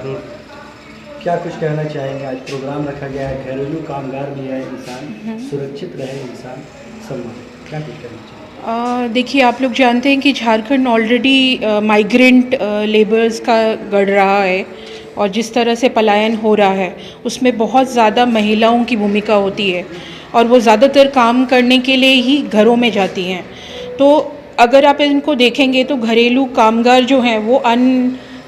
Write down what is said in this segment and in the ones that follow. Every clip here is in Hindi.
ज़रूर। क्या कुछ कहना चाहेंगे? आज प्रोग्राम रखा गया है, घरेलू कामगार भी है इंसान, सुरक्षित रहे इंसान, सम्मान, क्या कुछ कहना चाहेंगे? देखिए, आप लोग जानते हैं कि झारखंड ऑलरेडी माइग्रेंट लेबर्स का गढ़ रहा है और जिस तरह से पलायन हो रहा है उसमें बहुत ज़्यादा महिलाओं की भूमिका होती है और वो ज़्यादातर काम करने के लिए ही घरों में जाती हैं। तो अगर आप इनको देखेंगे तो घरेलू कामगार जो हैं वो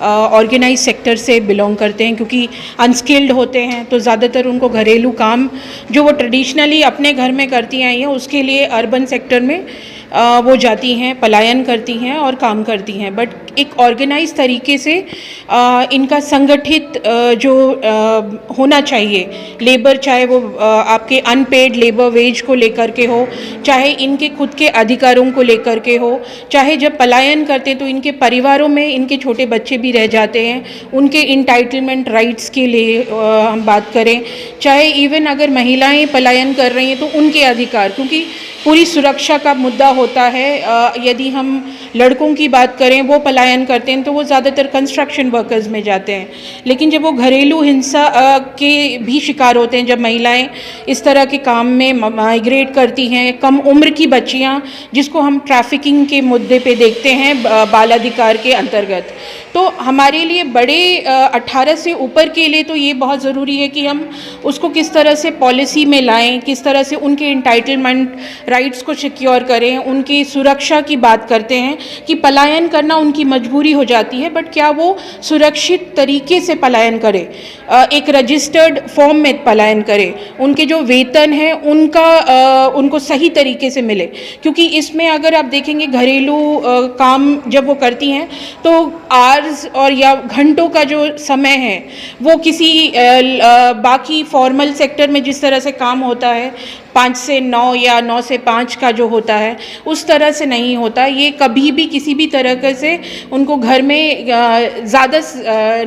ऑर्गेनाइज सेक्टर से बिलोंग करते हैं, क्योंकि अनस्किल्ड होते हैं तो ज़्यादातर उनको घरेलू काम जो वो ट्रेडिशनली अपने घर में करती आई हैं उसके लिए अर्बन सेक्टर में वो जाती हैं, पलायन करती हैं और काम करती हैं। बट एक ऑर्गेनाइज तरीके से इनका संगठित जो होना चाहिए लेबर, चाहे वो आपके अनपेड लेबर वेज को लेकर के हो, चाहे इनके खुद के अधिकारों को लेकर के हो, चाहे जब पलायन करते हैं तो इनके परिवारों में इनके छोटे बच्चे भी रह जाते हैं, उनके इंटाइटलमेंट राइट्स के लिए हम बात करें, चाहे इवन अगर महिलाएं पलायन कर रही हैं तो उनके अधिकार, क्योंकि पूरी सुरक्षा का मुद्दा होता है। यदि हम लड़कों की बात करें वो पलायन करते हैं तो वो ज़्यादातर कंस्ट्रक्शन वर्कर्स में जाते हैं, लेकिन जब वो घरेलू हिंसा के भी शिकार होते हैं, जब महिलाएं इस तरह के काम में माइग्रेट करती हैं, कम उम्र की बच्चियां जिसको हम ट्रैफिकिंग के मुद्दे पे देखते हैं बाल अधिकार के अंतर्गत, तो हमारे लिए बड़े 18 से ऊपर के लिए तो ये बहुत ज़रूरी है कि हम उसको किस तरह से पॉलिसी में लाएं, किस तरह से उनके इंटाइटलमेंट राइट्स को सिक्योर करें, उनकी सुरक्षा की बात करते हैं कि पलायन करना उनकी मजबूरी हो जाती है, बट क्या वो सुरक्षित तरीके से पलायन करे, एक रजिस्टर्ड फॉर्म में पलायन करे, उनके जो वेतन है उनको सही तरीके से मिले। क्योंकि इसमें अगर आप देखेंगे घरेलू काम जब वो करती हैं तो आवर्स और या घंटों का जो समय है वो किसी बाकी फॉर्मल सेक्टर में जिस तरह से काम होता है 5 से 9 या 9 से 5 का जो होता है उस तरह से नहीं होता। ये कभी भी किसी भी तरह से उनको घर में ज़्यादा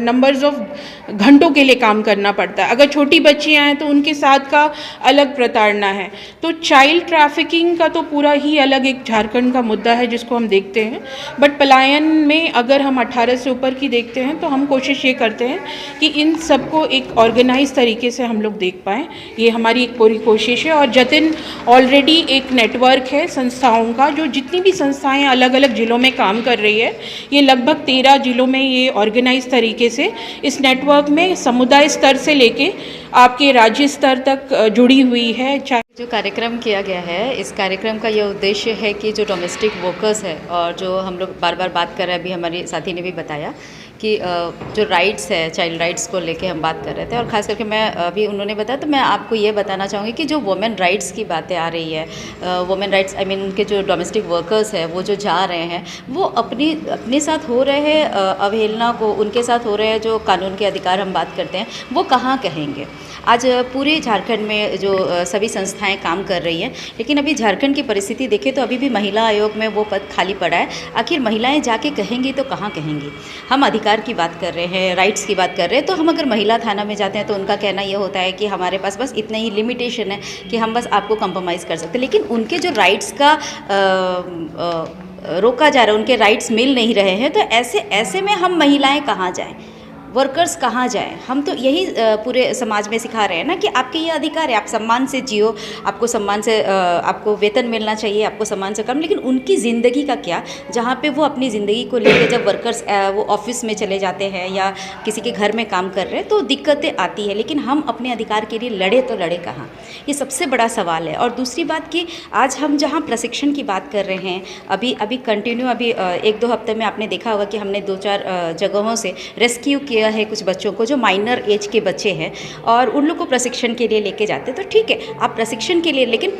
नंबर्स ऑफ घंटों के लिए काम करना पड़ता है। अगर छोटी बच्चियां हैं तो उनके साथ का अलग प्रताड़ना है। तो चाइल्ड ट्रैफिकिंग का तो पूरा ही अलग एक झारखंड का मुद्दा है जिसको हम देखते हैं। बट पलायन में अगर हम 18 से ऊपर की देखते हैं तो हम कोशिश ये करते हैं कि इन सबको एक ऑर्गेनाइज तरीके से हम लोग देख पाएँ। ये हमारी एक पूरी कोशिश है। और जतिन ऑलरेडी एक नेटवर्क है संस्थाओं का, जो जितनी भी संस्थाएं अलग अलग ज़िलों में काम कर रही है, ये लगभग 13 ज़िलों में ये ऑर्गेनाइज तरीके से इस नेटवर्क में समुदाय स्तर से लेके आपके राज्य स्तर तक जुड़ी हुई है। जो कार्यक्रम किया गया है, इस कार्यक्रम का यह उद्देश्य है कि जो डोमेस्टिक वर्कर्स है और जो हम लोग बार बार बात कर रहे हैं, अभी हमारे साथी ने भी बताया कि जो राइट्स है, चाइल्ड राइट्स को लेके हम बात कर रहे थे, और ख़ास करके मैं अभी उन्होंने बताया तो मैं आपको ये बताना चाहूँगी कि जो वुमेन राइट्स की बातें आ रही है, वुमेन राइट्स आई मीन उनके जो डोमेस्टिक वर्कर्स है वो जो जा रहे हैं वो अपने साथ हो रहे हैं अवहेलना को, उनके साथ हो रहे हैं जो कानून के अधिकार हम बात करते हैं वो कहाँ कहेंगे। आज पूरे झारखंड में जो सभी संस्थाएं काम कर रही हैं, लेकिन अभी झारखंड की परिस्थिति देखें तो अभी भी महिला आयोग में वो पद खाली पड़ा है। आखिर महिलाएं जाके कहेंगी तो कहाँ कहेंगी। हम अधिकार की बात कर रहे हैं, राइट्स की बात कर रहे हैं, तो हम अगर महिला थाना में जाते हैं तो उनका कहना ये होता है कि हमारे पास बस इतना ही लिमिटेशन है कि हम बस आपको कंप्रोमाइज़ कर सकते हैं। लेकिन उनके जो राइट्स का रोका जा रहा है, उनके राइट्स मिल नहीं रहे हैं, तो ऐसे में हम महिलाएं कहाँ जाएं, वर्कर्स कहाँ जाएं। हम तो यही पूरे समाज में सिखा रहे हैं ना कि आपके ये अधिकार है, आप सम्मान से जियो, आपको सम्मान से आपको वेतन मिलना चाहिए, आपको सम्मान से काम। लेकिन उनकी ज़िंदगी का क्या, जहाँ पे वो अपनी ज़िंदगी को लेकर जब वर्कर्स वो ऑफिस में चले जाते हैं या किसी के घर में काम कर रहे हैं तो दिक्कतें आती है। लेकिन हम अपने अधिकार के लिए लड़े तो लड़े कहाँ, ये सबसे बड़ा सवाल है। और दूसरी बात कि आज हम जहाँ प्रशिक्षण की बात कर रहे हैं, अभी कंटिन्यू अभी 1-2 हफ्ते में आपने देखा होगा कि हमने 2-4 जगहों से रेस्क्यू किया है कुछ बच्चों को जो माइनर एज के बच्चे हैं, और उन लोग को प्रशिक्षण के लिए लेके जाते हैं। तो ठीक है, आप प्रशिक्षण के लिए, लेकिन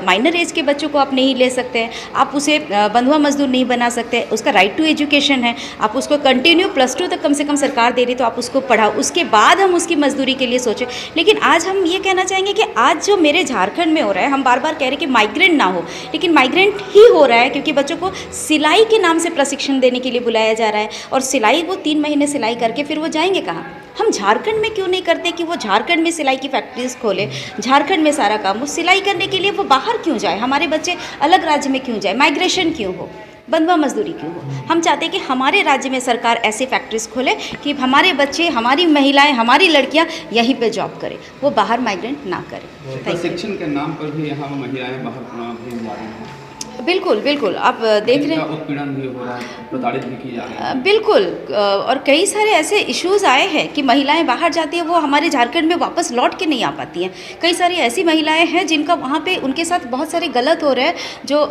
माइनर एज के बच्चों को आप नहीं ले सकते हैं, आप उसे बंधुआ मजदूर नहीं बना सकते। उसका राइट टू एजुकेशन है, आप उसको कंटिन्यू +2 तक कम से कम सरकार दे रही तो आप उसको पढ़ाओ, उसके बाद हम उसकी मजदूरी के लिए सोचें। लेकिन आज हम ये कहना चाहेंगे कि आज जो मेरे झारखंड में हो रहा है, हम बार बार कह रहे हैं कि माइग्रेंट ना हो, लेकिन माइग्रेंट ही हो रहा है, क्योंकि बच्चों को सिलाई के नाम से प्रशिक्षण देने के लिए बुलाया जा रहा है। और सिलाई, वो 3 महीने सिलाई करके फिर वो जाएंगे कहाँ। हम झारखंड में क्यों नहीं करते कि वो झारखंड में सिलाई की फैक्ट्रीज खोले, झारखंड में सारा काम, वो सिलाई करने के लिए वो बाहर क्यों जाए, हमारे बच्चे अलग राज्य में क्यों जाए, माइग्रेशन क्यों हो। बंधुआ मजदूरी क्यों हो। हम चाहते हैं कि हमारे राज्य में सरकार ऐसे फैक्ट्रीज खोले कि हमारे बच्चे, हमारी महिलाएं, हमारी लड़कियां यहीं पे जॉब करें, वो बाहर माइग्रेंट ना करें। Thank you. प्रशिक्षण के नाम पर भी यहाँ महिलाएं बाहर भी जा रही हैं। बिल्कुल बिल्कुल, आप देख रहे हैं उत्पीड़न भी हो रहा है, प्रताड़ित भी की जा रही है। बिल्कुल, और कई सारे ऐसे इश्यूज आए हैं कि महिलाएं बाहर जाती हैं, वो हमारे झारखंड में वापस लौट के नहीं आ पाती हैं। कई सारी ऐसी महिलाएं हैं जिनका वहाँ पे उनके साथ बहुत सारे गलत हो रहे हैं, जो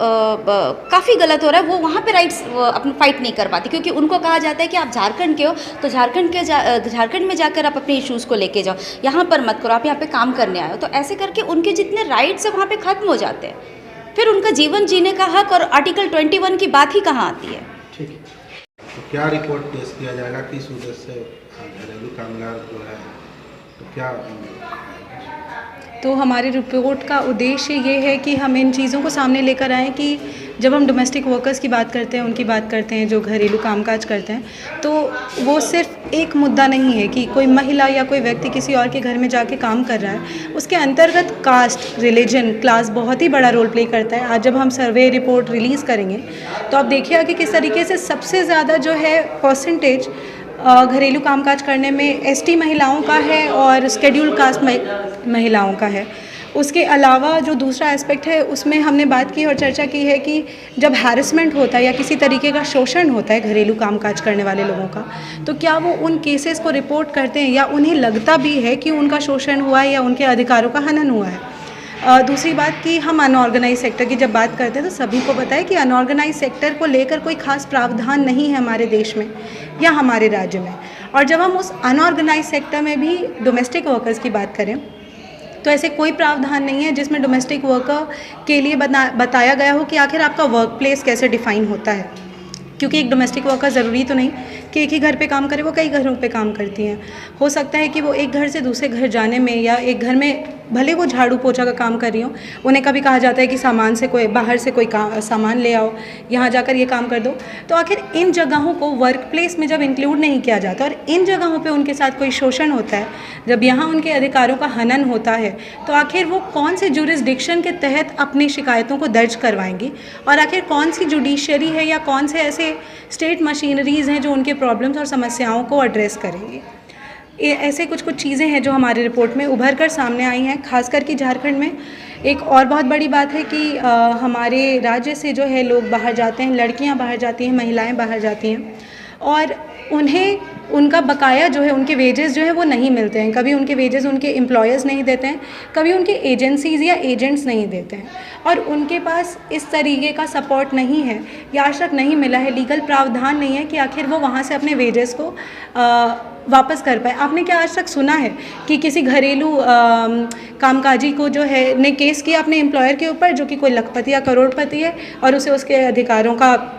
काफ़ी गलत हो रहा है, वो वहाँ पे राइट्स अपना फाइट नहीं कर पाती, क्योंकि उनको कहा जाता है कि आप झारखंड के हो तो झारखंड में जाकर आप अपने इश्यूज़ को लेके जाओ, यहाँ पर मत करो, आप यहाँ पे काम करने आए हो। तो ऐसे करके उनके जितने राइट्स हैं वहाँ पे ख़त्म हो जाते हैं, फिर उनका जीवन जीने का हक और आर्टिकल 21 की बात ही कहाँ आती है। ठीक है, तो क्या रिपोर्ट पेश किया जाएगा, किस उद्देश्य से घरेलू कामगार जो है, तो क्या? तो हमारे रिपोर्ट का उद्देश्य ये है कि हम इन चीज़ों को सामने लेकर आएँ कि जब हम डोमेस्टिक वर्कर्स की बात करते हैं, उनकी बात करते हैं जो घरेलू कामकाज करते हैं, तो वो सिर्फ एक मुद्दा नहीं है कि कोई महिला या कोई व्यक्ति किसी और के घर में जाके काम कर रहा है। उसके अंतर्गत कास्ट, रिलीजन, क्लास बहुत ही बड़ा रोल प्ले करता है। आज जब हम सर्वे रिपोर्ट रिलीज़ करेंगे तो आप देखिएगा कि किस तरीके से सबसे ज़्यादा जो है परसेंटेज घरेलू कामकाज करने में एसटी महिलाओं का है और शेड्यूल्ड कास्ट महिलाओं का है। उसके अलावा जो दूसरा एस्पेक्ट है उसमें हमने बात की और चर्चा की है कि जब हैरेसमेंट होता है या किसी तरीके का शोषण होता है घरेलू कामकाज करने वाले लोगों का, तो क्या वो उन केसेस को रिपोर्ट करते हैं या उन्हें लगता भी है कि उनका शोषण हुआ है या उनके अधिकारों का हनन हुआ है। दूसरी बात कि हम अनऑर्गेनाइज सेक्टर की जब बात करते हैं तो सभी को पता है कि अनऑर्गेनाइज सेक्टर को लेकर कोई खास प्रावधान नहीं है हमारे देश में या हमारे राज्य में। और जब हम उस अनऑर्गेनाइज सेक्टर में भी डोमेस्टिक वर्कर्स की बात करें तो ऐसे कोई प्रावधान नहीं है जिसमें डोमेस्टिक वर्कर के लिए बताया गया हो कि आखिर आपका वर्क प्लेस कैसे डिफ़ाइन होता है, क्योंकि एक डोमेस्टिक वर्कर ज़रूरी तो नहीं कि एक ही घर पे काम करे, वो कई घरों पे काम करती हैं। हो सकता है कि वो एक घर से दूसरे घर जाने में या एक घर में भले वो झाड़ू पोछा का काम कर रही हो, उन्हें कभी कहा जाता है कि बाहर से कोई सामान ले आओ, यहाँ जाकर ये काम कर दो। तो आखिर इन जगहों को वर्क प्लेस में जब इंक्लूड नहीं किया जाता और इन जगहों पे उनके साथ कोई शोषण होता है, जब यहाँ उनके अधिकारों का हनन होता है, तो आखिर वो कौन से जुरिस्डिक्शन के तहत अपनी शिकायतों को दर्ज करवाएंगी और आखिर कौन सी जुडिशरी है या कौन से ऐसे स्टेट मशीनरीज़ हैं जो उनके प्रॉब्लम्स और समस्याओं को एड्रेस करेंगे। ऐसे कुछ चीज़ें हैं जो हमारी रिपोर्ट में उभर कर सामने आई हैं। खासकर कि झारखंड में एक और बहुत बड़ी बात है कि हमारे राज्य से जो है लोग बाहर जाते हैं, लड़कियां बाहर जाती हैं, महिलाएं बाहर जाती हैं और उन्हें उनका बकाया जो है, उनके वेजेस जो है वो नहीं मिलते हैं। कभी उनके वेजेस उनके एम्प्लॉयर्स नहीं देते हैं, कभी उनके एजेंसीज़ या एजेंट्स नहीं देते हैं और उनके पास इस तरीके का सपोर्ट नहीं है या आज तक नहीं मिला है, लीगल प्रावधान नहीं है कि आखिर वो वहाँ से अपने वेजेस को वापस कर पाए। आपने क्या आज तक सुना है कि किसी घरेलू कामकाजी को जो है ने केस किया अपने एम्प्लॉयर के ऊपर, जो कि कोई लखपति या करोड़पति है, और उसे उसके अधिकारों का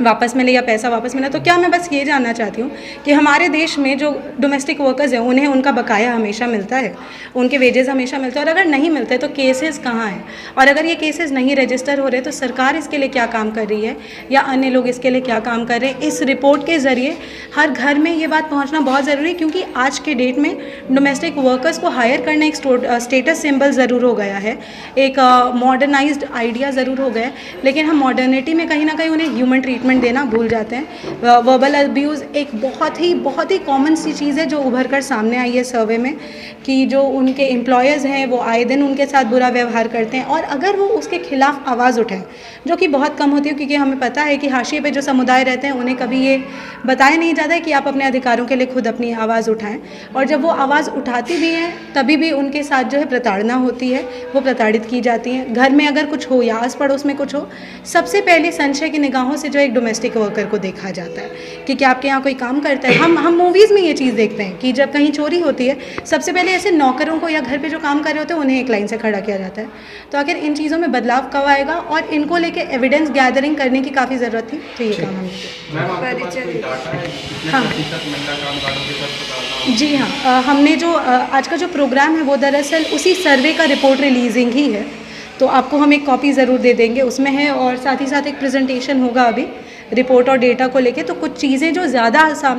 वापस मिले या पैसा वापस मिला? तो क्या मैं बस ये जानना चाहती हूँ कि हमारे देश में जो डोमेस्टिक वर्कर्स हैं उन्हें उनका बकाया हमेशा मिलता है, उनके वेजेस हमेशा मिलते हैं, और अगर नहीं मिलते तो केसेस कहाँ हैं? और अगर ये केसेस नहीं रजिस्टर हो रहे तो सरकार इसके लिए क्या काम कर रही है या अन्य लोग इसके लिए क्या काम कर रहे हैं? इस रिपोर्ट के ज़रिए हर घर में ये बात पहुँचना बहुत ज़रूरी है, क्योंकि आज के डेट में डोमेस्टिक वर्कर्स को हायर करना एक स्टेटस सिंबल ज़रूर हो गया है, एक मॉडर्नाइज्ड आइडिया ज़रूर हो गया है, लेकिन हम मॉडर्निटी में कहीं ना कहीं उन्हें ह्यूमन ट्रीटमेंट देना भूल जाते हैं। वर्बल अब्यूज़ एक बहुत ही कॉमन सी चीज़ है जो उभर कर सामने आई है सर्वे में, कि जो उनके एम्प्लॉयर्स हैं वो आए दिन उनके साथ बुरा व्यवहार करते हैं और अगर वो उसके खिलाफ आवाज़ उठाएं, जो कि बहुत कम होती है, क्योंकि हमें पता है कि हाशिए पे जो समुदाय रहते हैं उन्हें कभी ये बताया नहीं जाता है कि आप अपने अधिकारों के लिए खुद अपनी आवाज़ उठाएं, और जब वो आवाज़ उठाती भी हैं तभी भी उनके साथ जो है प्रताड़ना होती है, वो प्रताड़ित की जाती हैं। घर में अगर कुछ हो या आस पड़ोस में कुछ हो, सबसे पहले संशय की निगाहों से जो एक डोमेस्टिक वर्कर को देखा जाता है कि क्या आपके यहाँ कोई काम करता है। हम मूवीज़ में ये चीज़ देखते हैं कि जब कहीं चोरी होती है सबसे पहले ऐसे नौकरों को या घर पे जो काम कर रहे होते हैं उन्हें एक लाइन से खड़ा किया जाता है। तो आखिर इन चीज़ों में बदलाव कब आएगा और इनको लेके एविडेंस गैदरिंग करने की काफ़ी ज़रूरत थी, तो ये काम हमने किया। हाँ जी हाँ, हमने जो आज का जो प्रोग्राम है वो दरअसल उसी सर्वे का रिपोर्ट रिलीजिंग ही है, तो आपको हम एक कॉपी ज़रूर दे देंगे, उसमें है, और साथ ही साथ एक प्रेजेंटेशन होगा अभी रिपोर्ट और डेटा को लेके। तो कुछ चीज़ें जो ज़्यादा सामने